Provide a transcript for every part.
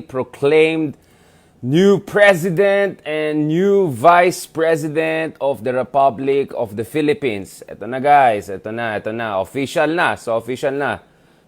proclaimed new president and new vice president of the Republic of the Philippines. Ito na guys, ito na. Official na.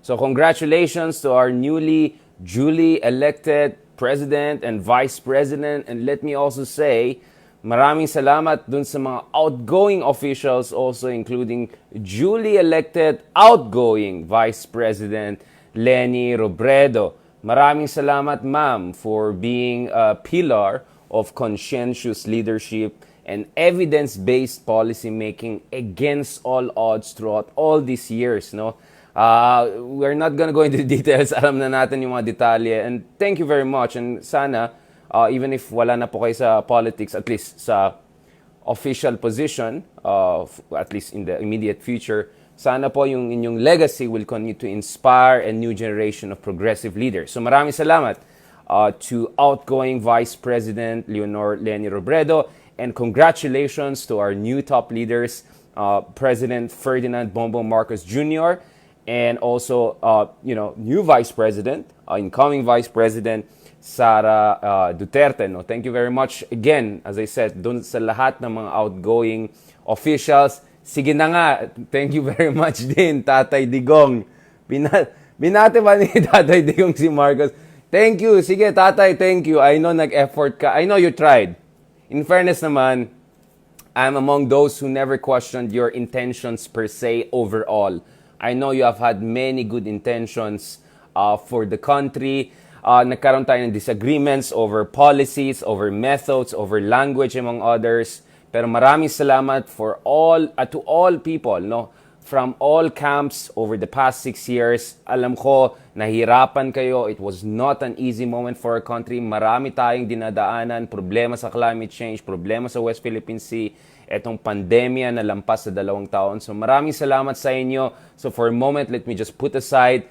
So congratulations to our duly elected president and vice president. And let me also say, maraming salamat dun sa mga outgoing officials also, including duly elected outgoing Vice President Leni Robredo. Maraming salamat, ma'am, for being a pillar of conscientious leadership and evidence-based policy making against all odds throughout all these years, no? We're not gonna go into details. Alam na natin yung mga detalye. And thank you very much. And sana, even if wala na po kayo sa politics, at least sa official position, at least in the immediate future, sana po yung inyong legacy will continue to inspire a new generation of progressive leaders. So maraming salamat to outgoing Vice President Leonor Leni Robredo, and congratulations to our new top leaders, President Ferdinand Bongbong Marcos Jr., and also new Vice President, incoming Vice President Sara Duterte. No? Thank you very much again, as I said, dun sa lahat ng mga outgoing officials. Sige na nga, thank you very much din, Tatay Digong. Binate ba ni Tatay Digong si Marcos? Thank you. Sige, Tatay, thank you. I know nag-effort ka. I know you tried. In fairness naman, I'm among those who never questioned your intentions per se overall. I know you have had many good intentions for the country. Nagkaroon tayo ng disagreements over policies, over methods, over language, among others. Pero maraming salamat to all people, no? From all camps over the past 6 years. Alam ko, nahirapan kayo. It was not an easy moment for our country. Marami tayong dinadaanan, problema sa climate change, problema sa West Philippine Sea, etong pandemya na lampas sa 2 taon. So maraming salamat sa inyo. So for a moment, let me just put aside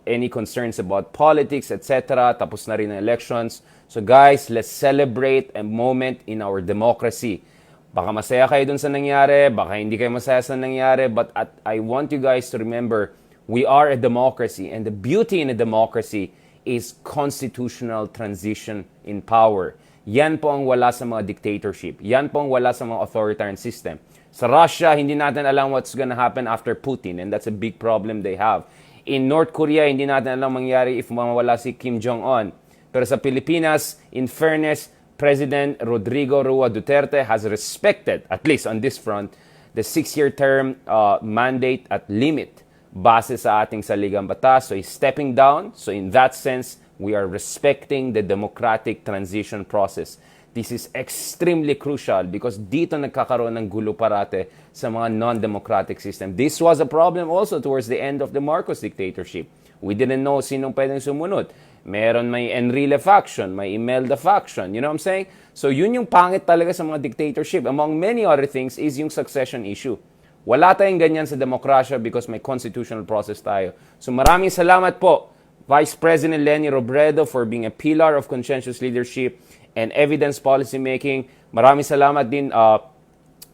any concerns about politics, etc. Tapos na rin ang elections. So guys, let's celebrate a moment in our democracy. Baka masaya kayo dun sa nangyari, baka hindi kayo masaya sa nangyari, but I want you guys to remember, we are a democracy, and the beauty in a democracy is constitutional transition in power. Yan po ang wala sa mga dictatorship. Yan po ang wala sa mga authoritarian system. Sa Russia, hindi natin alam what's gonna happen after Putin, and that's a big problem they have. In North Korea, hindi natin alam mangyari if mawala si Kim Jong-un. Pero sa Pilipinas, in fairness, President Rodrigo Roa Duterte has respected, at least on this front, the 6-year term mandate at limit base sa ating saligang batas. So he's stepping down. So in that sense, we are respecting the democratic transition process. This is extremely crucial because dito nagkakaroon ng gulo parate sa mga non-democratic system. This was a problem also towards the end of the Marcos dictatorship. We didn't know sinong pwedeng sumunod. May Enrile faction, may Imelda faction. You know what I'm saying? So yun yung pangit talaga sa mga dictatorship. Among many other things is yung succession issue. Wala tayong ganyan sa demokrasya because may constitutional process tayo. So maraming salamat po, Vice President Leni Robredo, for being a pillar of conscientious leadership and evidence policy making. Maraming salamat din,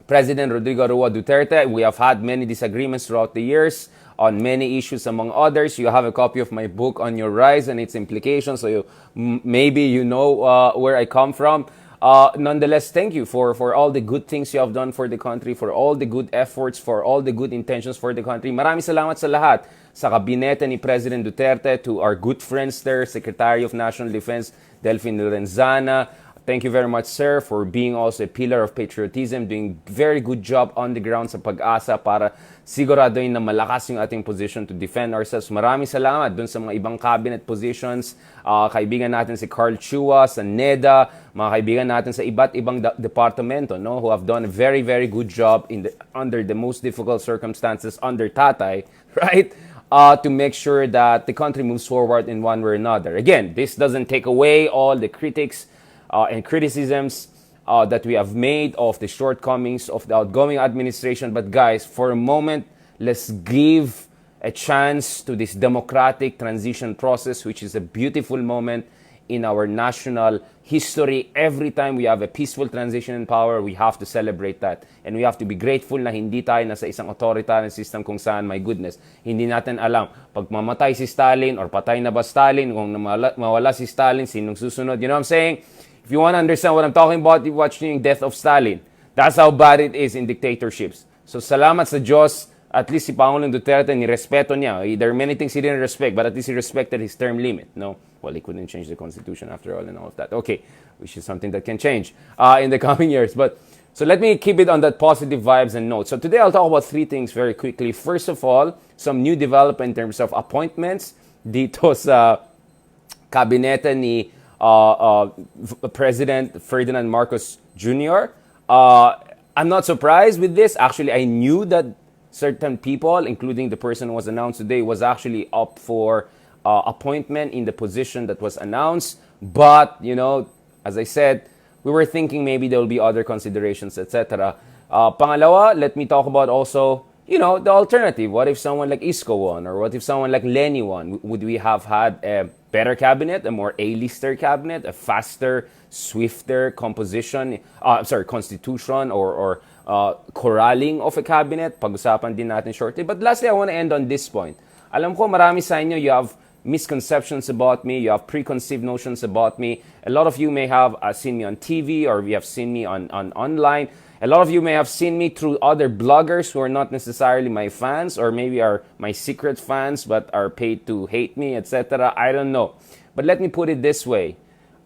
President Rodrigo Roa Duterte. We have had many disagreements throughout the years on many issues, among others. You have a copy of my book on your rise and its implications, so maybe you know where I come from. Nonetheless, thank you for all the good things you have done for the country, for all the good efforts, for all the good intentions for the country. Maraming salamat sa lahat. Sa kabinete ni President Duterte, to our good friends there, Secretary of National Defense Delfin Lorenzana. Thank you very much, sir, for being also a pillar of patriotism, doing very good job on the ground sa pag-asa para siguraduhin na malakas yung ating position to defend ourselves. Maraming salamat dun sa mga ibang cabinet positions, kaibigan natin si Carl Chua sa NEDA, mga kaibigan natin sa iba't ibang departamento, no, who have done a very, very good job under the most difficult circumstances under Tatay, right? To make sure that the country moves forward in one way or another. Again, this doesn't take away all the critics and criticisms that we have made of the shortcomings of the outgoing administration. But guys, for a moment, let's give a chance to this democratic transition process, which is a beautiful moment in our national history. Every time we have a peaceful transition in power, we have to celebrate that. And we have to be grateful na hindi tayo nasa isang authoritarian system kung saan, my goodness, hindi natin alam. Pag mamatay si Stalin or patay na ba Stalin, kung mawala si Stalin, sinong susunod? You know what I'm saying? If you want to understand what I'm talking about, you watch the Death of Stalin. That's how bad it is in dictatorships. So salamat sa Diyos, at least si Pangulong Duterte, nirespeto niya. There are many things he didn't respect, but at least he respected his term limit. No? Well, he couldn't change the Constitution after all and all of that. Okay, which is something that can change in the coming years. But so let me keep it on that positive vibes and notes. So today I'll talk about three things very quickly. First of all, some new development in terms of appointments dito sa kabinete ni President Ferdinand Marcos Jr. I'm not surprised with this. Actually, I knew that certain people, including the person who was announced today, was actually up for appointment in the position that was announced. But, you know, as I said, we were thinking maybe there will be other considerations, etc. Pangalawa, let me talk about also, you know, the alternative. What if someone like Isko won? Or what if someone like Lenny won? Would we have had a better cabinet, a more A-lister cabinet, a faster, swifter constitution or corralling of a cabinet? Pag-usapan din natin shortly. But lastly, I want to end on this point. Alam ko marami sa inyo, you have misconceptions about me, you have preconceived notions about me. A lot of you may have seen me on TV or you have seen me on online. A lot of you may have seen me through other bloggers who are not necessarily my fans or maybe are my secret fans but are paid to hate me, etc. I don't know. But let me put it this way.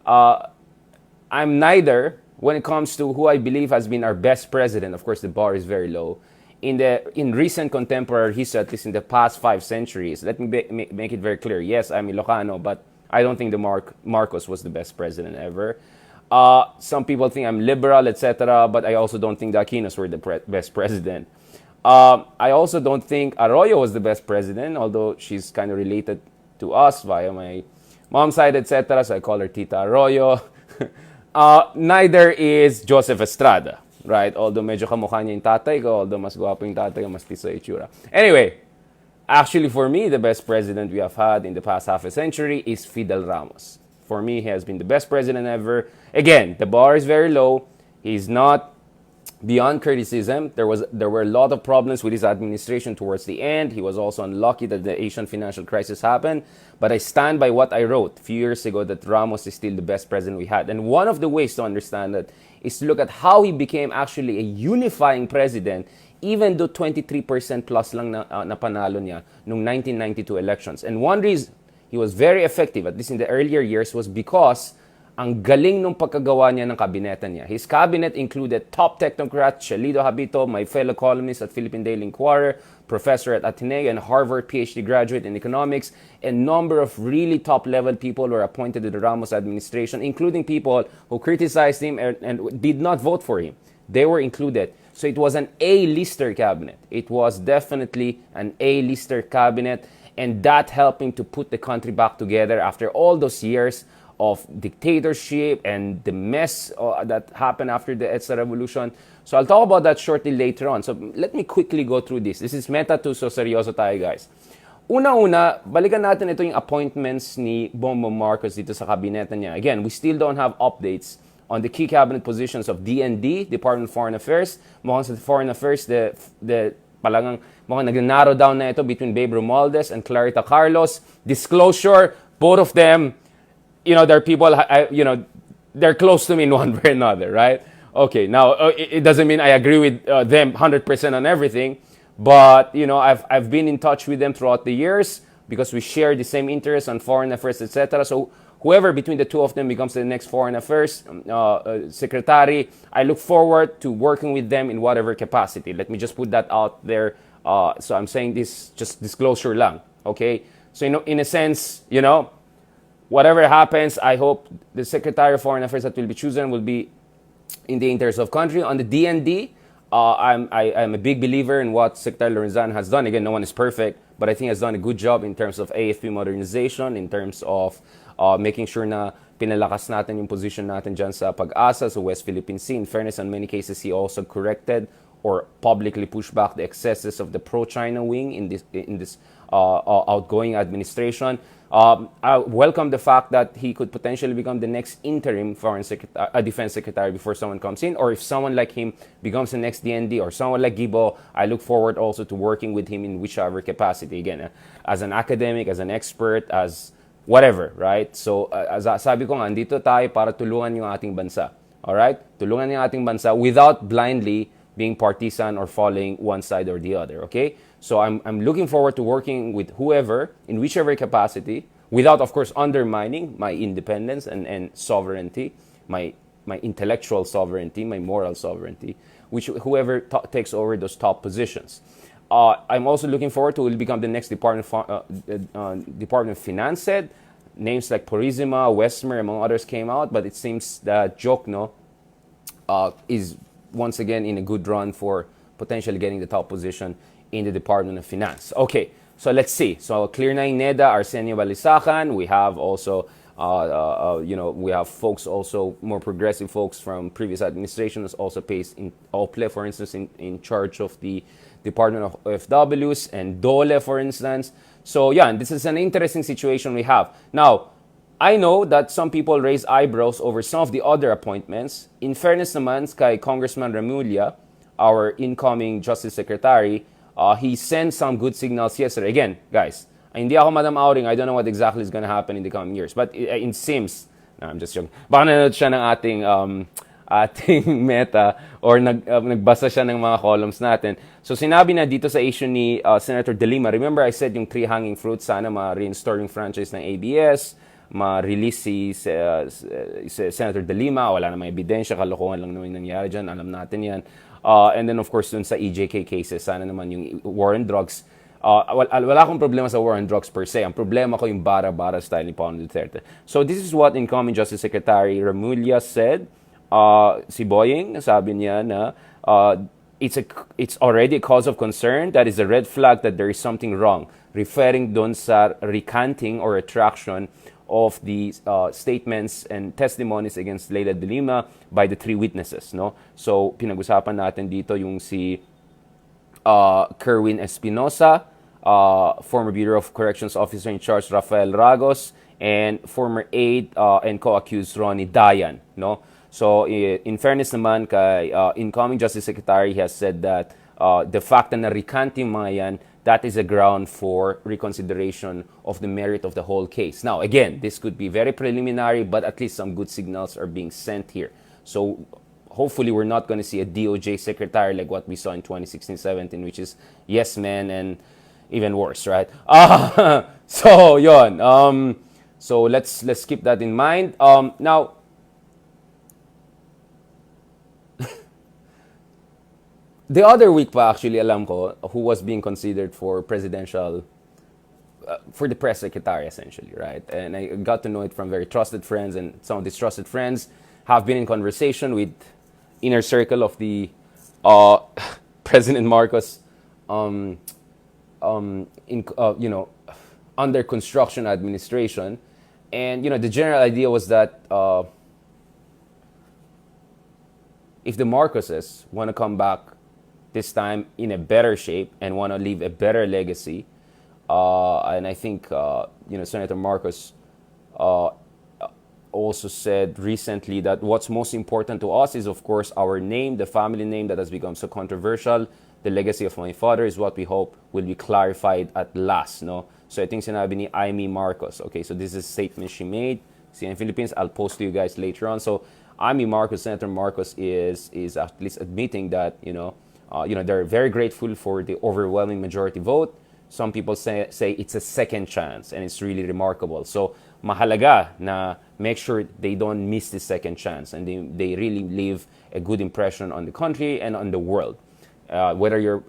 I'm neither when it comes to who I believe has been our best president. Of course, the bar is very low. In recent contemporary history, at least in the past 5 centuries, let me make it very clear. Yes, I'm Ilocano, but I don't think Marcos was the best president ever. Some people think I'm liberal, etc., but I also don't think the Aquinos were the best president. I also don't think Arroyo was the best president, although she's kind of related to us via my mom's side, etc., so I call her Tita Arroyo. Neither is Joseph Estrada, right? Although medyo kamukha niya yung tatay ko, although mas guwapo yung tatay ko, mas tiso itsura. Anyway, actually for me, the best president we have had in the past half a century is Fidel Ramos. For me, he has been the best president ever. Again, the bar is very low. He's not beyond criticism. There were a lot of problems with his administration towards the end. He was also unlucky that the Asian financial crisis happened. But I stand by what I wrote a few years ago that Ramos is still the best president we had. And one of the ways to understand that is to look at how he became actually a unifying president even though 23% plus lang na panalo niya noong 1992 elections. And one reason he was very effective, at least in the earlier years, was because ang galing nung pagkagawa niya ng kabineta niya. His cabinet included top technocrats, Shelido Habito, my fellow columnist at Philippine Daily Inquirer, professor at Ateneo, and Harvard PhD graduate in economics. A number of really top-level people were appointed to the Ramos administration, including people who criticized him and did not vote for him. They were included. So it was an A-lister cabinet. It was definitely an A-lister cabinet, and that helped him to put the country back together after all those years of dictatorship and the mess that happened after the EDSA revolution. So I'll talk about that shortly later on. So let me quickly go through this. This is meta 2, so seryoso tayo, guys. Una-una, balikan natin ito yung appointments ni Bongbong Marcos dito sa kabineta niya. Again, we still don't have updates on the key cabinet positions of DND, Department of Foreign Affairs. Mukhang sa Foreign Affairs, mukhang nag-narrow down na ito between Babe Romualdez and Clarita Carlos. Disclosure, both of them, you know, there are people, you know, they're close to me in one way or another, right? Okay, now, it doesn't mean I agree with them 100% on everything, but, you know, I've been in touch with them throughout the years because we share the same interests on foreign affairs, etc. So whoever between the two of them becomes the next foreign affairs secretary, I look forward to working with them in whatever capacity. Let me just put that out there. So I'm saying this, just disclosure lang, okay? So, you know, in a sense, you know, whatever happens, I hope the Secretary of Foreign Affairs that will be chosen will be in the interest of country. On the DND, I'm a big believer in what Secretary Lorenzan has done. Again, no one is perfect, but I think has done a good job in terms of AFP modernization, in terms of making sure na pinalakas natin yung position natin dyan sa Pag-asa, sa West Philippine Sea. In fairness, in many cases, he also corrected or publicly pushed back the excesses of the pro-China wing in this outgoing administration. I welcome the fact that he could potentially become the next interim defense secretary before someone comes in, or if someone like him becomes the next DND, or someone like Gibo, I look forward also to working with him in whichever capacity. Again, as an academic, as an expert, as whatever, right? So, as sabi ko nga, andito tayo para tulungan yung ating bansa. Alright? Tulungan yung ating bansa without blindly being partisan or following one side or the other, okay? So I'm looking forward to working with whoever, in whichever capacity, without, of course, undermining my independence and sovereignty, my intellectual sovereignty, my moral sovereignty, whoever takes over those top positions. I'm also looking forward to who will become the next Department of Finance head. Names like Purisima, Westmer, among others came out, but it seems that Jokno is once again in a good run for potentially getting the top position in the Department of Finance. Okay, so let's see. So clear na yung NEDA, Arsenio Balisacan. We have also, we have folks also, more progressive folks from previous administrations, also placed in OPLE, for instance, in charge of the Department of OFWs, and Dole, for instance. So yeah, and this is an interesting situation we have. Now, I know that some people raise eyebrows over some of the other appointments. In fairness naman kay Congressman Remulla, our incoming Justice Secretary, he sent some good signals yesterday. Again, guys, hindi ako Madam Auring. I don't know what exactly is going to happen in the coming years. But it seems, no, I'm just joking. Baka nanonood siya ng ating meta or nagbasa siya ng mga columns natin. So sinabi na dito sa issue ni Senator De Lima, remember I said yung three hanging fruits, sana ma-reinstore yung franchise ng ABS, ma-release si Senator De Lima, wala namang ebidensya, kalokohan lang naman yung nangyari dyan, alam natin yan. And then of course dun sa EJK cases, sana naman yung war on drugs. Wala akong problema sa war on drugs per se. Ang problema ko yung bara-bara style ni Pangulong Duterte. So this is what incoming Justice Secretary Remulla said. Si Boying, sabi niya na it's already a cause of concern. That is a red flag that there is something wrong. Referring dun sa recanting or retraction of the statements and testimonies against Leila De Lima by the three witnesses, no? So pinag-usapan natin dito yung si Kerwin Espinosa, former Bureau of Corrections Officer in charge Rafael Ragos, and former aide and co-accused Ronnie Dayan, no? So in fairness naman kay incoming Justice Secretary, he has said that the fact na recanting mga yan, that is a ground for reconsideration of the merit of the whole case. Now, again, this could be very preliminary, but at least some good signals are being sent here. So hopefully we're not going to see a DOJ secretary like what we saw in 2016-17, which is yes man and even worse, right? So yon. So let's keep that in mind. Now, the other week pa actually, alam ko, who was being considered for presidential, for the press secretary essentially, right? And I got to know it from very trusted friends, and some of these trusted friends have been in conversation with inner circle of the President Marcos, under construction administration. And, the general idea was that if the Marcoses want to come back this time in a better shape and want to leave a better legacy, and I think, Senator Marcos also said recently that what's most important to us is, of course, our name, the family name that has become so controversial. The legacy of my father is what we hope will be clarified at last, no? So I think sinabi ni Amy Marcos. Okay, so this is a statement she made. See in Philippines, I'll post to you guys later on. So Amy Marcos, Senator Marcos is at least admitting that, they're very grateful for the overwhelming majority vote. Some people say it's a second chance, and it's really remarkable. So mahalaga na make sure they don't miss the second chance, and they really leave a good impression on the country and on the world. Whether you're,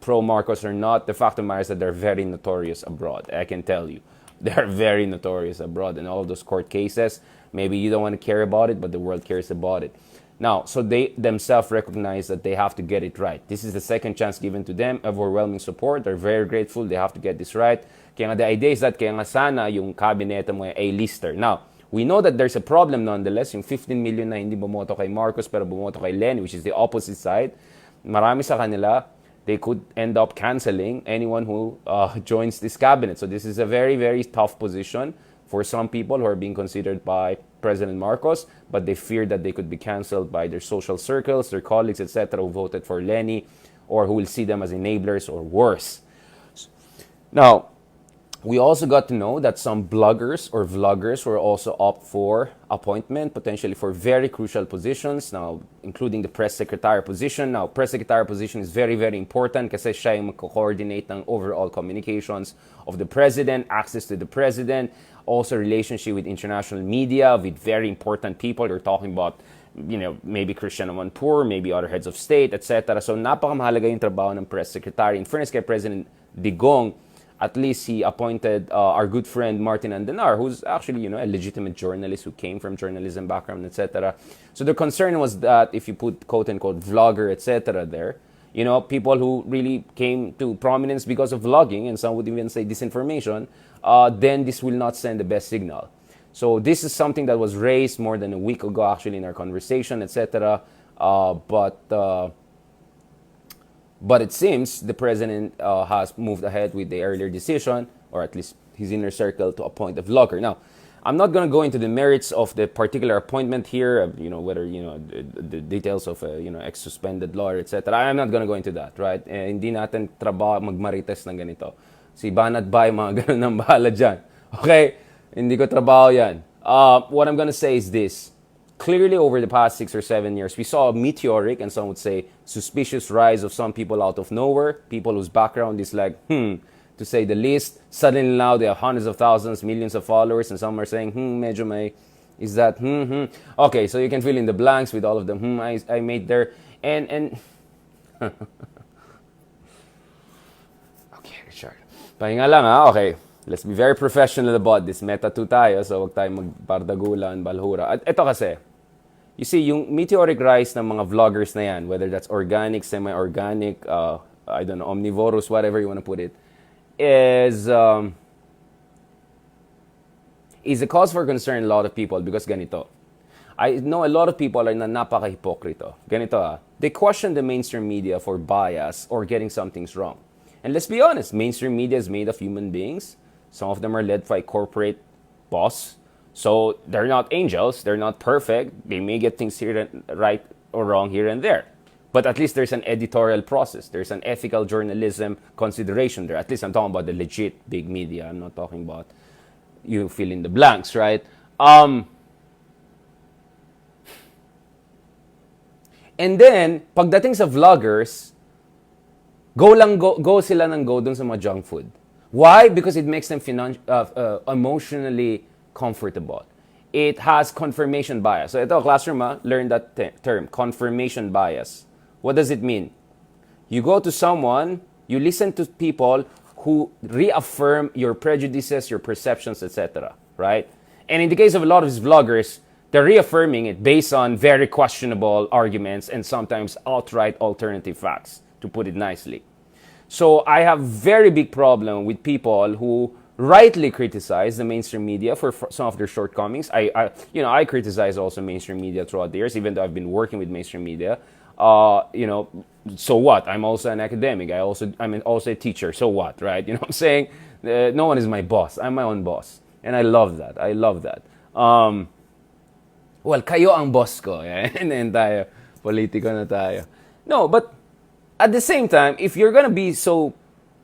pro Marcos or not, the fact of the matter is that they're very notorious abroad. I can tell you. They're very notorious abroad in all those court cases. Maybe you don't want to care about it, but the world cares about it. Now, so they themselves recognize that they have to get it right. This is the second chance given to them, overwhelming support. They're very grateful. They have to get this right. Kaya nga the idea is that kaya nga sana yung cabinet mo ay A-lister. Now, we know that there's a problem nonetheless. Yung 15 million na hindi bumoto kay Marcos pero bumoto kay Lenny, which is the opposite side. Marami sa kanila, they could end up canceling anyone who joins this cabinet. So this is a very, very tough position for some people who are being considered by President Marcos, but they fear that they could be canceled by their social circles, their colleagues, etc., who voted for Lenny, or who will see them as enablers or worse. Now, we also got to know that some bloggers or vloggers were also up for appointment, potentially for very crucial positions, now including the press secretary position. Now, press secretary position is very, very important kasi siya yung mag-coordinate ng overall communications of the president, access to the president, also relationship with international media, with very important people. You're talking about, maybe Christian Amanpour, maybe other heads of state, etc. So, napakamahalaga yung trabaho ng press secretary. In fairness kay President Digong, at least he appointed our good friend Martin Andenar, who's actually, a legitimate journalist who came from journalism background, etc. So the concern was that if you put quote-unquote vlogger, etc. there, people who really came to prominence because of vlogging, and some would even say disinformation, then this will not send the best signal. So this is something that was raised more than a week ago, actually, in our conversation, etc. But it seems the president has moved ahead with the earlier decision, or at least his inner circle, to appoint a vlogger. Now, I'm not going to go into the merits of the particular appointment here, whether, the details of, ex-suspended lawyer, etc. I'm not going to go into that, right? Hindi natin trabaho magmarites ng ganito. Si Banat Bay, mga ganun ang bahala dyan. Okay? Hindi ko trabaho yan. What I'm going to say is this. Clearly, over the past 6 or 7 years, we saw a meteoric, and some would say suspicious, rise of some people out of nowhere, people whose background is like, to say the least. Suddenly now they have hundreds of thousands, millions of followers, and some are saying, medyo may, is that, Okay, so you can fill in the blanks with all of them, I made there. And okay, Richard. Pahinga lang, ha? Okay. Let's be very professional about this. Meta 2 tayo, so wag tayo magbardagulan, balhura. At ito kasi, you see, yung meteoric rise ng mga vloggers na yan, whether that's organic, semi-organic, I don't know, omnivorous, whatever you want to put it, is a cause for concern a lot of people because ganito. I know a lot of people are napaka-hipokrito. Ganito they question the mainstream media for bias or getting some things wrong. And let's be honest, mainstream media is made of human beings. Some of them are led by corporate boss. So they're not angels. They're not perfect. They may get things here right or wrong here and there. But at least there's an editorial process. There's an ethical journalism consideration there. At least I'm talking about the legit big media. I'm not talking about you fill in the blanks, right? And then, pagdating sa vloggers, go sila ng go dun sa mga junk food. Why? Because it makes them emotionally comfortable. It has confirmation bias. So ito, classroom, learn that term, confirmation bias. What does it mean? You go to someone, you listen to people who reaffirm your prejudices, your perceptions, etc. Right? And in the case of a lot of these vloggers, they're reaffirming it based on very questionable arguments and sometimes outright alternative facts, to put it nicely. So I have very big problem with people who rightly criticize the mainstream media for some of their shortcomings. I criticize also mainstream media throughout the years, even though I've been working with mainstream media. So what? I'm also an academic. I'm also a teacher. So what, right? You know what I'm saying? No one is my boss. I'm my own boss. And I love that. Well, kayo ang boss ko. And then tayo, politiko na tayo. No, but at the same time, if you're gonna be so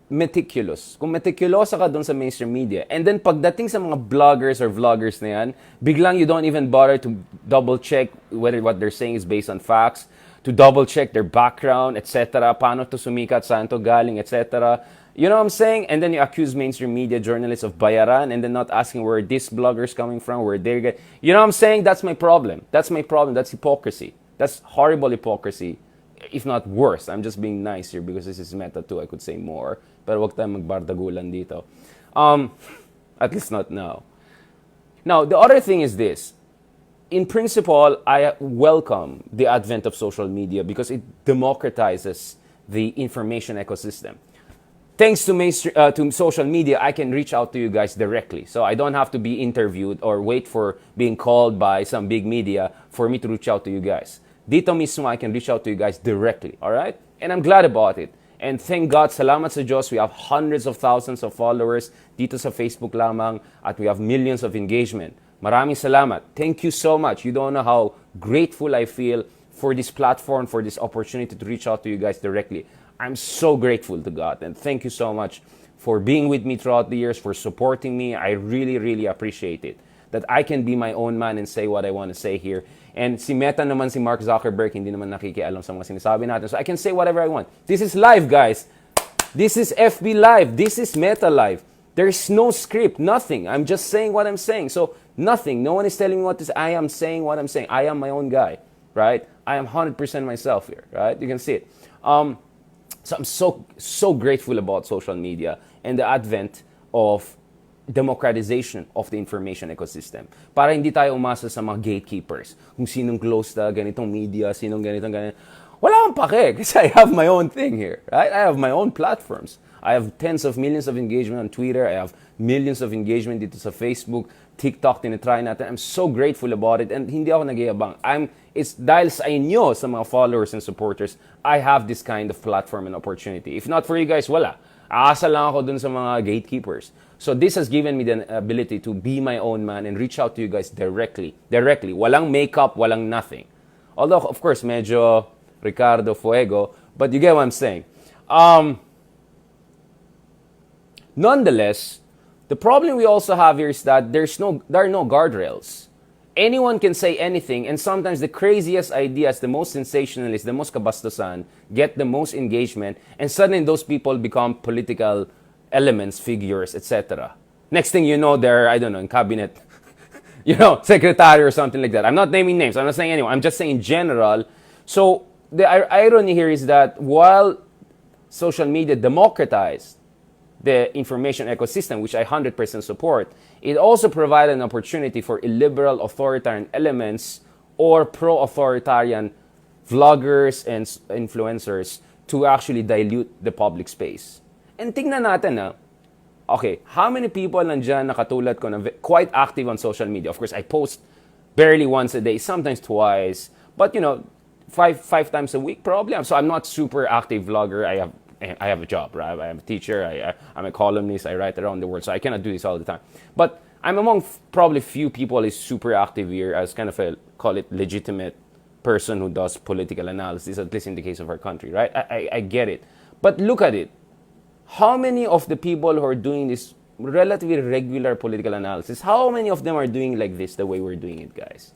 meticulous, kung meticulosa ka dun sa mainstream media, and then pagdating sa mga bloggers or vloggers na yan, biglang you don't even bother to double-check whether what they're saying is based on facts, to double-check their background, etc., paano to sumikat, saan to galing, etc. You know what I'm saying? And then you accuse mainstream media journalists of bayaran, and then not asking where this blogger's coming from, where they get... You know what I'm saying? That's my problem. That's hypocrisy. That's horrible hypocrisy. If not worse. I'm just being nice here because this is meta 2. I could say more. Pero wag tayong magbardagulan dito. At least not now. Now, the other thing is this. In principle, I welcome the advent of social media because it democratizes the information ecosystem. Thanks to social media, I can reach out to you guys directly. So I don't have to be interviewed or wait for being called by some big media for me to reach out to you guys. Dito mismo, I can reach out to you guys directly, all right? And I'm glad about it. And thank God, salamat sa Diyos, we have hundreds of thousands of followers dito sa Facebook lamang at we have millions of engagement. Maraming salamat. Thank you so much. You don't know how grateful I feel for this platform, for this opportunity to reach out to you guys directly. I'm so grateful to God, and thank you so much for being with me throughout the years, for supporting me. I really, really appreciate it. That I can be my own man and say what I want to say here. And si Meta naman, si Mark Zuckerberg, hindi naman nakikialam sa mga sinasabi natin. So I can say whatever I want. This is live, guys. This is FB Live. This is Meta Live. There's no script, nothing. I'm just saying what I'm saying. So nothing. No one is telling me what to say. I am saying what I'm saying. I am my own guy, right? I am 100% myself here, right? You can see it. So I'm so grateful about social media and the advent of democratization of the information ecosystem. Para hindi tayo umasa sa mga gatekeepers. Kung sinong close na ganitong media, sinong ganitong. Wala akong pake kasi I have my own thing here, right? I have my own platforms. I have tens of millions of engagement on Twitter. I have millions of engagement dito sa Facebook, TikTok, tinitry natin. I'm so grateful about it and hindi ako nag-iabang. It's dahil sa inyo, sa mga followers and supporters, I have this kind of platform and opportunity. If not for you guys, wala. Aasa lang ako dun sa mga gatekeepers. So this has given me the ability to be my own man and reach out to you guys directly. Walang makeup, walang nothing. Although, of course, medyo Ricardo Fuego, but you get what I'm saying. Nonetheless, the problem we also have here is that there are no guardrails. Anyone can say anything, and sometimes the craziest ideas, the most sensationalist, the most kabastusan, get the most engagement, and suddenly those people become political elements, figures, etc. Next thing you know, they're, I don't know, in cabinet, secretary or something like that. I'm not naming names. I'm not saying anyone. I'm just saying in general. So the irony here is that while social media democratized the information ecosystem, which I 100% support, it also provided an opportunity for illiberal authoritarian elements or pro-authoritarian vloggers and influencers to actually dilute the public space. And tingnan natin okay, how many people nandyan na katulad ko na quite active on social media? Of course, I post barely once a day, sometimes twice, but five times a week probably. So I'm not super active vlogger. I have a job, right? I'm a teacher. I'm a columnist. I write around the world, so I cannot do this all the time. But I'm among probably few people is super active here as kind of call it legitimate person who does political analysis, at least in the case of our country, right? I get it. But look at it. How many of the people who are doing this relatively regular political analysis, how many of them are doing like this the way we're doing it, guys?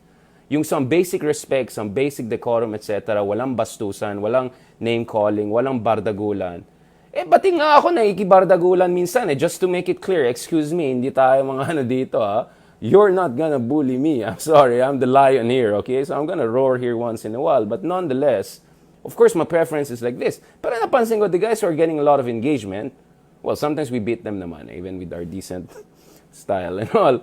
Yung some basic respect, some basic decorum, etc., walang bastusan, walang name-calling, walang bardagulan. Ba't nga ako naikibardagulan minsan just to make it clear, excuse me, hindi tayo mga dito You're not gonna bully me. I'm sorry, I'm the lion here, okay? So I'm gonna roar here once in a while. But nonetheless, of course, my preference is like this. Pero napansin ko, the guys who are getting a lot of engagement, well, sometimes we beat them naman, even with our decent style and all.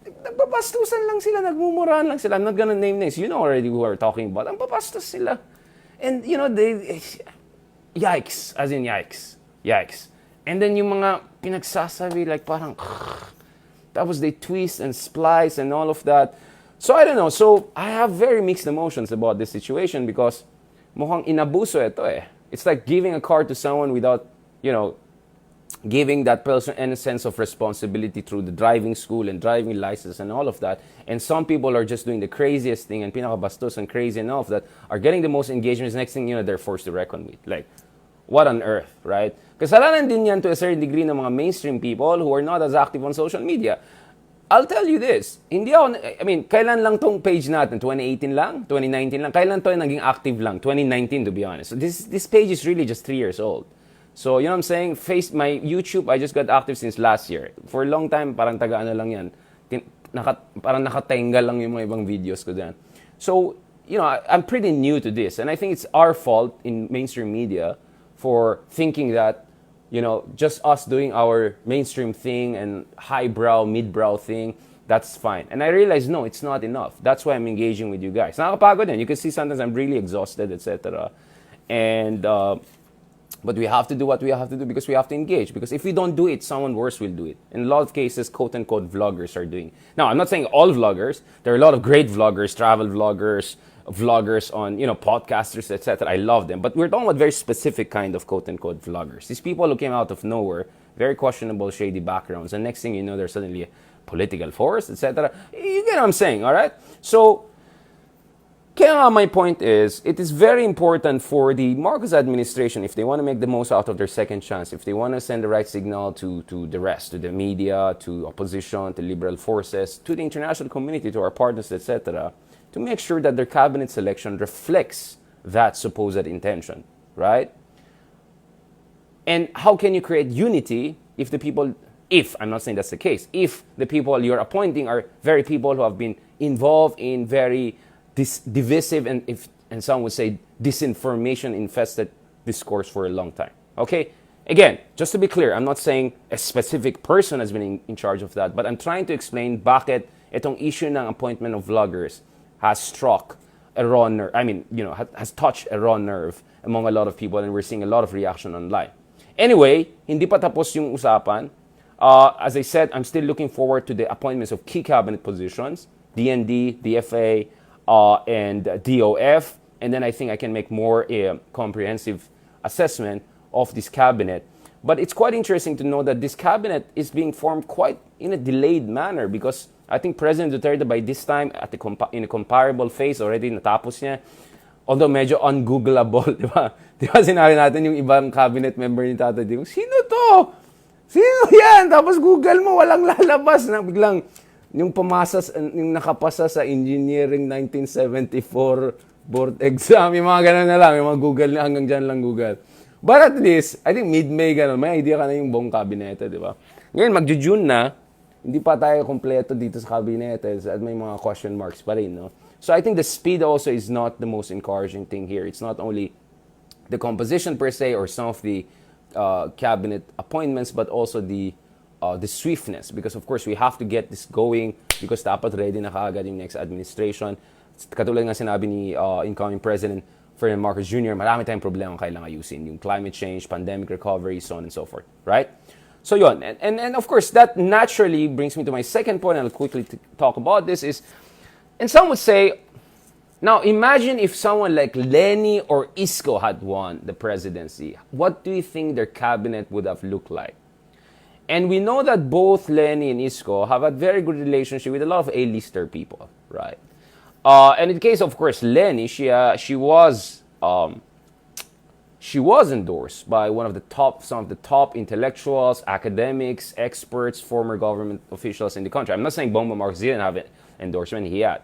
Nagpapastusan lang sila, nagmumurahan lang sila. I'm not gonna name names. You know already who are talking about. Ang papastos sila. And, they... Yikes. As in, yikes. Yikes. And then yung mga pinagsasabi, like parang... Tapos they twist and splice and all of that. So, I don't know. So, I have very mixed emotions about this situation because mukhang inabuso ito It's like giving a car to someone without, giving that person any sense of responsibility through the driving school and driving license and all of that. And some people are just doing the craziest thing and pinakabastos and crazy and all of that are getting the most engagements. Next thing they're forced to reckon with. Like, what on earth, right? Kasalanan din yan to a certain degree ng mga mainstream people who are not as active on social media. I'll tell you this. Kailan lang tong page natin? 2018 lang? 2019 lang? Kailan to naging active lang? 2019 to be honest. So this page is really just 3 years old. So, you know what I'm saying? My YouTube, I just got active since last year. For a long time, parang taga-ano lang yan. Parang nakatenga lang yung mga ibang videos ko dyan. So, I'm pretty new to this. And I think it's our fault in mainstream media for thinking that, just us doing our mainstream thing and highbrow, mid-brow thing, that's fine. And I realized, no, it's not enough. That's why I'm engaging with you guys. Nakakapagod din. You can see sometimes I'm really exhausted, etc. And... but we have to do what we have to do because we have to engage. Because if we don't do it, someone worse will do it. In a lot of cases, quote-unquote vloggers are doing. Now, I'm not saying all vloggers. There are a lot of great vloggers, travel vloggers, vloggers on, podcasters, etc. I love them. But we're talking about very specific kind of quote-unquote vloggers. These people who came out of nowhere, very questionable, shady backgrounds. And next thing you know, they're suddenly a political force, etc. You get what I'm saying, all right? So, kaya my point is, it is very important for the Marcos administration, if they want to make the most out of their second chance, if they want to send the right signal to the rest, to the media, to opposition, to liberal forces, to the international community, to our partners, etc., to make sure that their cabinet selection reflects that supposed intention, right? And how can you create unity if the people, I'm not saying that's the case, if the people you're appointing are very people who have been involved in very divisive and some would say disinformation-infested discourse for a long time. Okay? Again, just to be clear, I'm not saying a specific person has been in charge of that, but I'm trying to explain bakit itong issue ng appointment of vloggers has struck a raw nerve. Has touched a raw nerve among a lot of people, and we're seeing a lot of reaction online. Anyway, hindi pa tapos yung usapan. As I said, I'm still looking forward to the appointments of key cabinet positions, DND, DFA, and DOF, and then I think I can make more comprehensive assessment of this cabinet. But it's quite interesting to know that this cabinet is being formed quite in a delayed manner because I think President Duterte by this time, in a comparable phase, already natapos niya. Although medyo ungoogleable, di ba? Di ba sinabi natin yung ibang cabinet member ni Tata Digong, sino to? Sino yan? Tapos Google mo, walang lalabas na biglang yung nakapasa sa engineering 1974 board exam, yung mga ganun na lang, yung mga Google na hanggang dyan lang Google. But at least, I think mid-May ganun, may idea ka na yung buong kabinete, di ba? Ngayon, mag-June na, hindi pa tayo kompleto dito sa kabinete at may mga question marks pa rin, no? So I think the speed also is not the most encouraging thing here. It's not only the composition per se or some of the cabinet appointments, but also the swiftness, because of course we have to get this going because dapat ready na kaagad yung next administration. Katulad nga sinabi ni incoming President Ferdinand Marcos Jr., marami tayong problema kailangan ayusin. Yung climate change, pandemic recovery, so on and so forth. Right? So yun. And of course, that naturally brings me to my second point, and I'll quickly talk about this, is, and some would say, now imagine if someone like Lenny or Isko had won the presidency. What do you think their cabinet would have looked like? And we know that both Lenny and Isko have a very good relationship with a lot of A-lister people, right? And in the case, of course, Lenny, she was endorsed by some of the top intellectuals, academics, experts, former government officials in the country. I'm not saying Bongbong Marcos didn't have an endorsement; he had.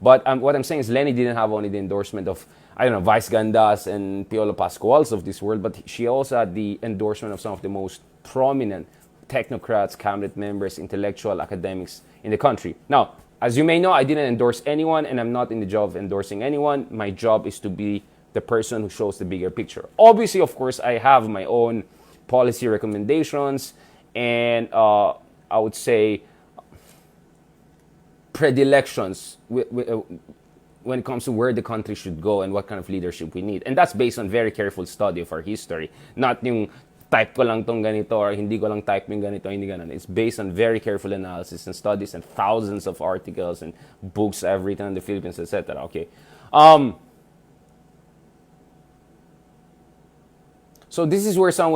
But what I'm saying is Lenny didn't have only the endorsement of, Vice Gandas and Piolo Pascuals of this world, but she also had the endorsement of some of the most prominent technocrats, cabinet members, intellectual academics in the country. Now, as you may know, I didn't endorse anyone, and I'm not in the job of endorsing anyone. My job is to be the person who shows the bigger picture. Obviously, of course, I have my own policy recommendations and I would say predilections when it comes to where the country should go and what kind of leadership we need. And that's based on very careful study of our history. Not yung type ko lang tong ganito or hindi ko lang type yung ganito, hindi ganun. It's based on very careful analysis and studies and thousands of articles and books I've written on the Philippines, etc. Okay. So this is where some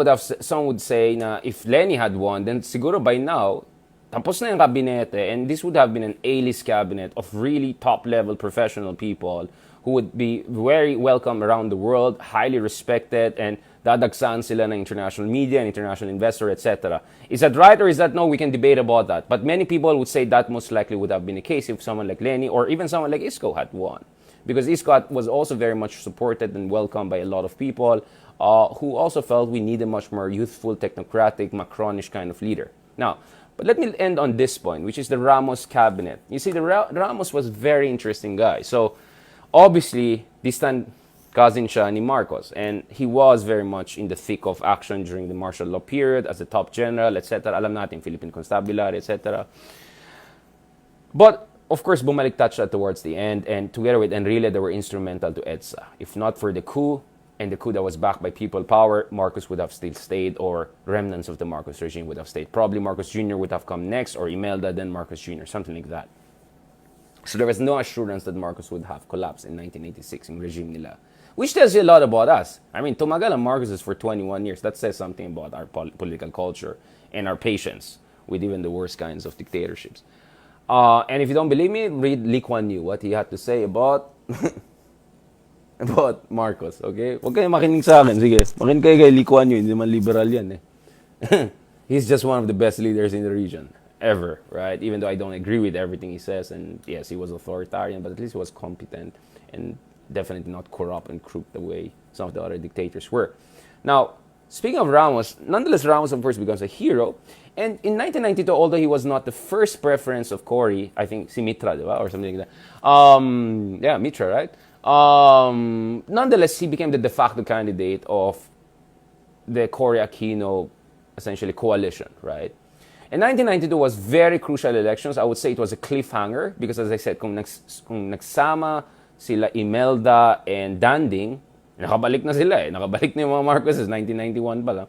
would say na if Lenny had won, then siguro by now, tapos na yung kabinete, and this would have been an A-list cabinet of really top-level professional people who would be very welcome around the world, highly respected, and dadagsan sila ng international media and international investor, etc. Is that right or is that no? We can debate about that. But many people would say that most likely would have been the case if someone like Lenny or even someone like Isko had won. Because Isko was also very much supported and welcomed by a lot of people who also felt we need a much more youthful, technocratic, Macronish kind of leader. Now, but let me end on this point, which is the Ramos cabinet. You see, the Ramos was a very interesting guy. So, obviously, distant cousin siya ni Marcos. And he was very much in the thick of action during the martial law period as a top general, etc. Alam natin, Philippine Constabulary, etc. But, of course, bumaliktad siya towards the end. And together with Enrile, they were instrumental to EDSA. If not for the coup, and the coup that was backed by people power, Marcos would have still stayed, or remnants of the Marcos regime would have stayed. Probably Marcos Jr. would have come next, or Imelda, then Marcos Jr., something like that. So there was no assurance that Marcos would have collapsed in 1986 in regime nila. Which tells you a lot about us. I mean, tumagal ang Marcoses for 21 years. That says something about our political culture and our patience with even the worst kinds of dictatorships. And if you don't believe me, read Lee Kuan Yew, what he had to say about about Marcos, okay? Huwag kayo makinig sa akin, sige. Makinig kayo kay Lee Kuan Yew, hindi naman liberal yan eh. He's just one of the best leaders in the region, ever, right? Even though I don't agree with everything he says, and yes, he was authoritarian, but at least he was competent and definitely not corrupt and crooked the way some of the other dictators were. Now, speaking of Ramos, nonetheless, Ramos, of course, becomes a hero. And in 1992, although he was not the first preference of Cory, I think si Mitra, diba? Or something like that. Yeah, Mitra, right? Nonetheless, he became the de facto candidate of the Cory Aquino, essentially, coalition, right? And 1992 was very crucial elections. I would say it was a cliffhanger because, as I said, kung nagsama sila Imelda and Danding, nakabalik na sila eh. Nakabalik na yung mga Marcoses, 1991 pa lang.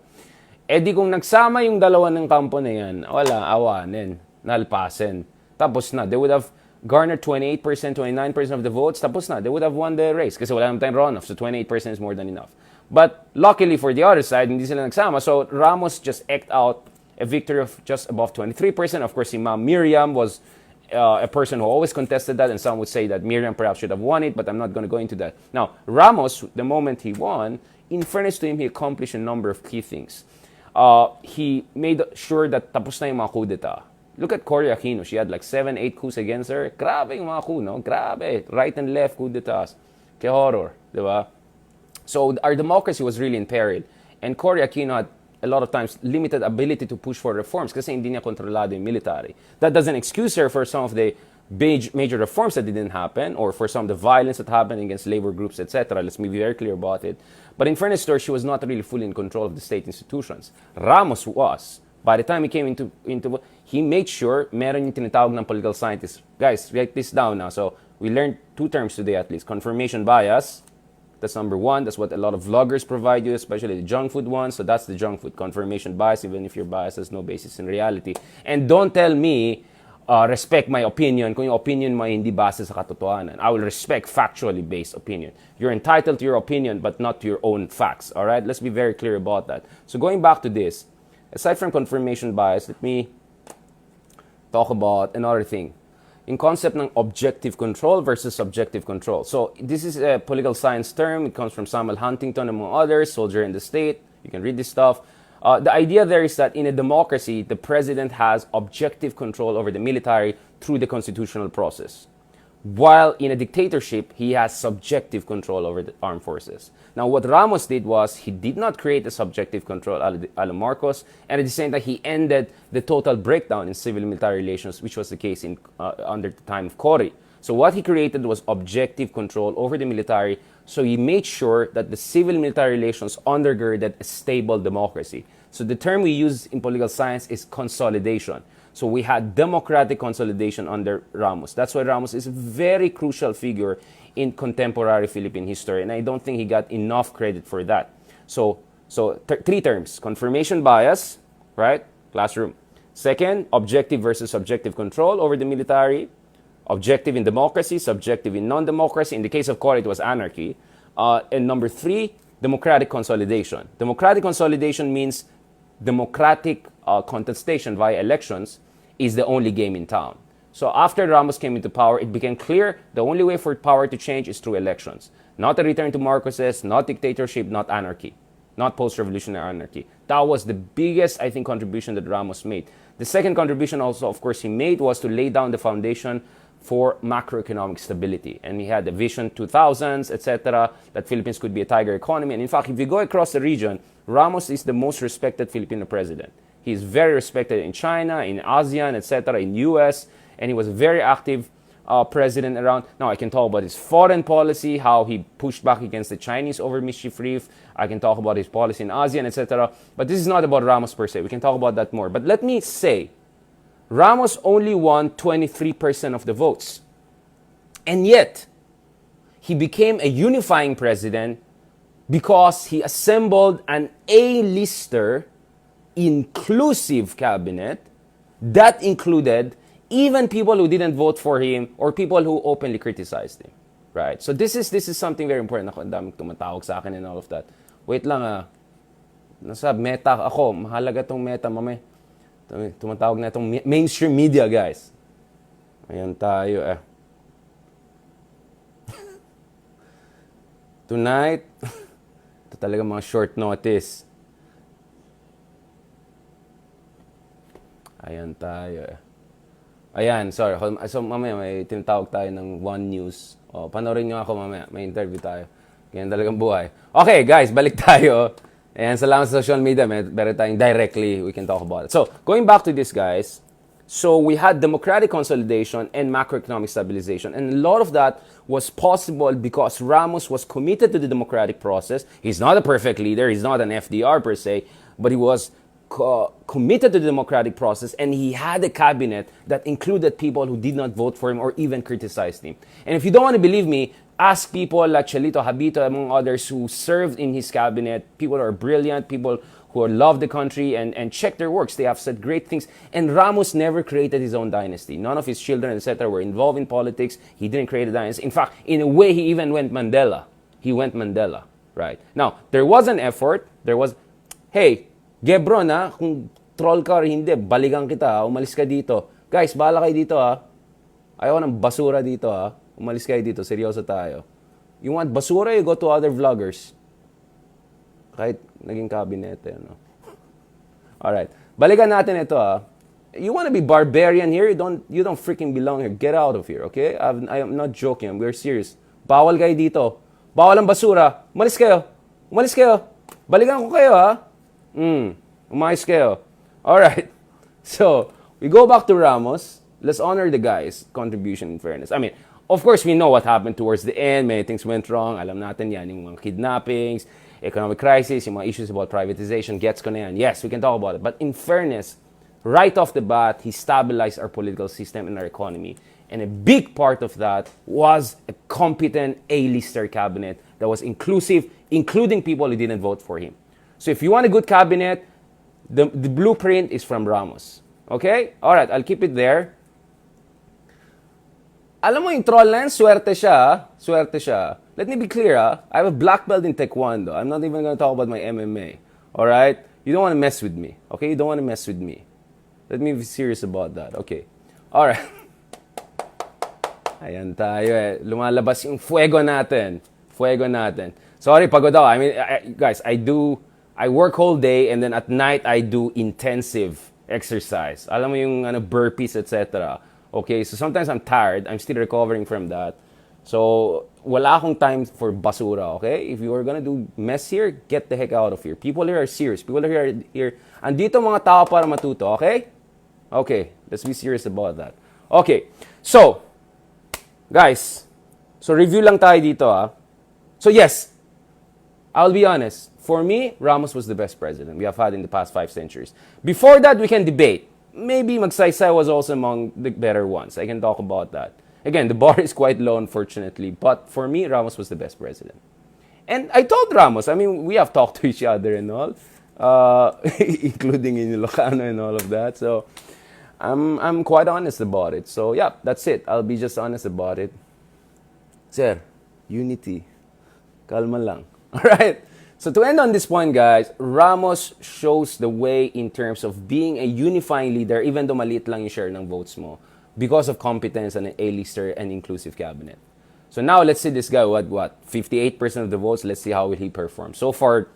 Eh di kung nagsama yung dalawa ng kampo na yan, wala, awanin, nalpasin. Tapos na, they would have garnered 28%, 29% of the votes, tapos na, they would have won the race. Kasi wala naman tayong runoff, so 28% is more than enough. But luckily for the other side, hindi sila nagsama. So Ramos just eked out a victory of just above 23%. Of course, si Ma'am Miriam was a person who always contested that, and some would say that Miriam perhaps should have won it, but I'm not going to go into that. Now, Ramos, the moment he won, in fairness to him, he accomplished a number of key things. He made sure that tapos na yung mga coup d'etat. Look at Cory Aquino. She had like 7-8 coups against her. Grabe yung mga coup, no? Grabe. Right and left coup d'etats. Que horror, di ba? So our democracy was really in peril. And Cory Aquino had a lot of times limited ability to push for reforms kasi hindi niya kontrolado yung military. That doesn't excuse her for some of the major reforms that didn't happen or for some of the violence that happened against labor groups, etc. Let's be very clear about it. But in fairness to her, she was not really fully in control of the state institutions. Ramos was. By the time he came into he made sure meron yung tinatawag ng political scientists. Guys, write this down now. So we learned 2 terms today at least. Confirmation bias. That's number 1. That's what a lot of vloggers provide you, especially the junk food ones. So that's the junk food. Confirmation bias, even if your bias has no basis in reality. And don't tell me, respect my opinion kung yung opinion mo hindi base sa katotohanan. I will respect factually based opinion. You're entitled to your opinion, but not to your own facts. All right? Let's be very clear about that. So going back to this, aside from confirmation bias, let me talk about another thing. In concept ng objective control versus subjective control. So this is a political science term. It comes from Samuel Huntington, among others, Soldier in the State. You can read this stuff. The idea there is that in a democracy, the president has objective control over the military through the constitutional process. While in a dictatorship, he has subjective control over the armed forces. Now, what Ramos did was he did not create a subjective control a la Marcos, and at the same time, he ended the total breakdown in civil-military relations, which was the case in under the time of Cory. So what he created was objective control over the military, so he made sure that the civil-military relations undergirded a stable democracy. So the term we use in political science is consolidation. So we had democratic consolidation under Ramos. That's why Ramos is a very crucial figure in contemporary Philippine history, and I don't think he got enough credit for that. So 3 terms: confirmation bias, right? Classroom. Second, objective versus subjective control over the military. Objective in democracy, subjective in non-democracy. In the case of Cory, it was anarchy. And number 3, democratic consolidation. Democratic consolidation means democratic contestation via elections is the only game in town. So after Ramos came into power, it became clear the only way for power to change is through elections. Not a return to Marcoses, not dictatorship, not anarchy, not post-revolutionary anarchy. That was the biggest, I think, contribution that Ramos made. The second contribution also, of course, he made was to lay down the foundation for macroeconomic stability. And he had the Vision 2000s, etc., that Philippines could be a tiger economy. And in fact, if you go across the region, Ramos is the most respected Filipino president. He is very respected in China, in ASEAN, etc., in US, and he was a very active president around. Now, I can talk about his foreign policy, how he pushed back against the Chinese over mischief reef. I can talk about his policy in ASEAN, etc. But this is not about Ramos per se. We can talk about that more. But let me say, Ramos only won 23% of the votes. And yet, he became a unifying president because he assembled an A-lister inclusive cabinet that included even people who didn't vote for him or people who openly criticized him. Right? So this is something very important. Ako, ang daming tumatawag sa akin and all of that. Wait lang nasa meta ako. Mahalaga tong meta, mame. Tumatawag na itong mainstream media, guys. Ayan tayo Tonight, ito talaga mga short notice. Ayan tayo Ayan, sorry. So mamaya may tinatawag tayo ng One News. Panoorin nyo ako mamaya. May interview tayo. Ganyan talagang buhay. Okay, guys, balik tayo. Ayan, salamat sa social media. Better tayong directly, we can talk about it. So, going back to this, guys. So, we had democratic consolidation and macroeconomic stabilization. And a lot of that was possible because Ramos was committed to the democratic process. He's not a perfect leader. He's not an FDR per se. But he was committed to the democratic process, and he had a cabinet that included people who did not vote for him or even criticized him. And if you don't want to believe me, ask people like Chalito Habito, among others, who served in his cabinet, people who are brilliant, people who love the country, and check their works. They have said great things. And Ramos never created his own dynasty. None of his children, etc., were involved in politics. He didn't create a dynasty. In fact, in a way, he even went Mandela. He went Mandela, right? Now, there was an effort. There was, hey, Gebron, kung troll ka or hindi, balikan kita, umalis ka dito. Guys, bahala kayo dito, Ayaw ng basura dito, Umalis kayo dito, seryoso tayo. You want basura, you go to other vloggers. Kahit naging kabinete, Alright, balikan natin ito, You want to be barbarian here? You don't freaking belong here. Get out of here, okay? I am not joking, we're serious. Bawal kayo dito. Bawal ang basura. Umalis kayo. Umalis kayo. Balikan ko kayo, umayos kayo. Alright. So, we go back to Ramos. Let's honor the guy's contribution in fairness. I mean, of course, we know what happened towards the end. Many things went wrong. Alam natin yan, yung mga kidnappings, economic crisis, yung mga issues about privatization, gets ko na yan. Yes, we can talk about it. But in fairness, right off the bat, he stabilized our political system and our economy. And a big part of that was a competent A-lister cabinet that was inclusive, including people who didn't vote for him. So if you want a good cabinet, the blueprint is from Ramos. Okay? Alright, I'll keep it there. Alam mo yung troll na yan, swerte siya. Swerte siya. Let me be clear, I have a black belt in Taekwondo. I'm not even going to talk about my MMA. Alright? You don't want to mess with me. Okay? You don't want to mess with me. Let me be serious about that. Okay. Alright. Ayan tayo Lumalabas yung fuego natin. Fuego natin. Sorry, pagod ako. I mean, guys, I work whole day and then at night I do intensive exercise. Alam mo yung burpees, etc. Okay, so sometimes I'm tired. I'm still recovering from that. So, wala akong time for basura, okay? If you are gonna do mess here, get the heck out of here. People here are serious. People here are here. Andito mga tao para matuto, okay? Okay, let's be serious about that. Okay, so, guys, so review lang tayo dito, So yes, I'll be honest. For me, Ramos was the best president we have had in the past 5 centuries. Before that, we can debate. Maybe Magsaysay was also among the better ones. I can talk about that. Again, the bar is quite low, unfortunately. But for me, Ramos was the best president. And I told Ramos, I mean, we have talked to each other and all, including in Ilocano and all of that. So I'm quite honest about it. So yeah, that's it. I'll be just honest about it. Sir, unity. Kalma lang. All right? So to end on this point, guys, Ramos shows the way in terms of being a unifying leader, even though maliit lang yung share ng votes mo, because of competence and an A-lister and inclusive cabinet. So now, let's see this guy, what? 58% of the votes, let's see how will he perform. So far,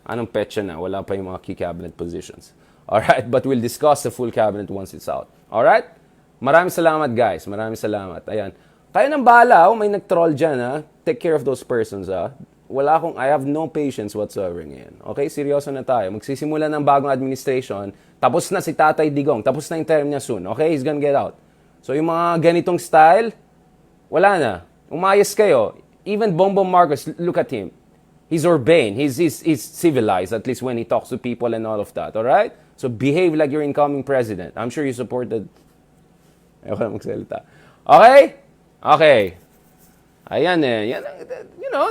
anong petsa na? Wala pa yung mga key cabinet positions. Alright, but we'll discuss the full cabinet once it's out. Alright? Maraming salamat, guys. Maraming salamat. Ayan. Kayo nang bahala, may nag-troll dyan, Take care of those persons, I have no patience whatsoever ngayon. Okay, seryoso na tayo. Magsisimula ng bagong administration, tapos na si Tatay Digong, tapos na yung term niya soon. Okay, he's gonna get out. So yung mga ganitong style, wala na. Umayos kayo. Even Bongbong Marcos, look at him. He's urbane. He's civilized, at least when he talks to people and all of that. Alright? So behave like your incoming president. I'm sure you supported. Ayaw ko na magsalita. Okay? Okay. Ayan Yan,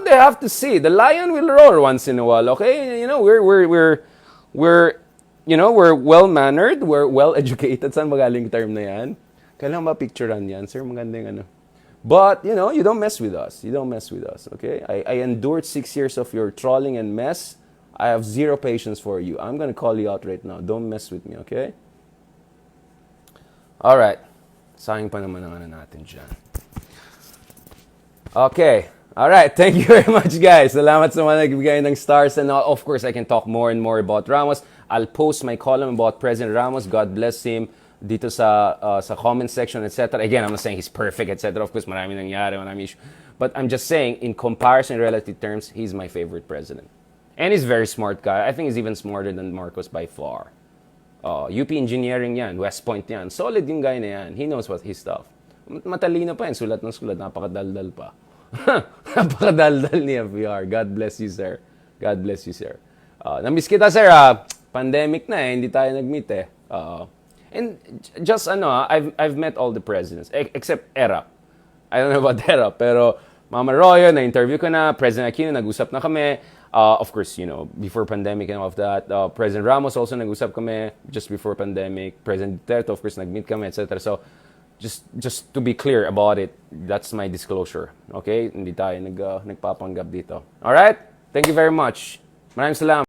they have to see. The lion will roar once in a while, okay? We're well-mannered, we're well-educated. Saan magaling term na yan? Kailan ba picturean yan? Sir, maganda yung ano. But, you know, you don't mess with us. You don't mess with us, okay? I endured 6 years of your trolling and mess. I have zero patience for you. I'm gonna call you out right now. Don't mess with me, okay? Alright. Sayang pa naman ang ano natin dyan. Okay. Alright. Thank you very much, guys. Salamat sa mga nagbigay ng stars. And of course, I can talk more and more about Ramos. I'll post my column about President Ramos. God bless him. Dito sa comment section, etc. Again, I'm not saying he's perfect, etc. Of course, marami nangyari, marami issue. But I'm just saying, in comparison, in relative terms, he's my favorite president. And he's a very smart guy. I think he's even smarter than Marcos by far. UP Engineering yan, West Point yan. Solid yung guy na yan. He knows what his stuff. Matalino pa yan, sulat ng sulat, napakadaldal pa. Napakadaldal ni FBR. God bless you, sir. God bless you, sir. Namiss kita, sir. Pandemic na hindi tayo nag-meet eh. And just I've met all the presidents except Erap. I don't know about Erap, pero Mama Royo, na-interview ko na, President Aquino, nag-usap na kami. Of course, you know, before pandemic and all of that. President Ramos also nag-usap kami just before pandemic. President Duterte, of course, nag-meet kami, etc. So, just to be clear about it, that's my disclosure. Okay? Hindi tayo nagpapanggap dito. Alright? Thank you very much. Maraming salamat.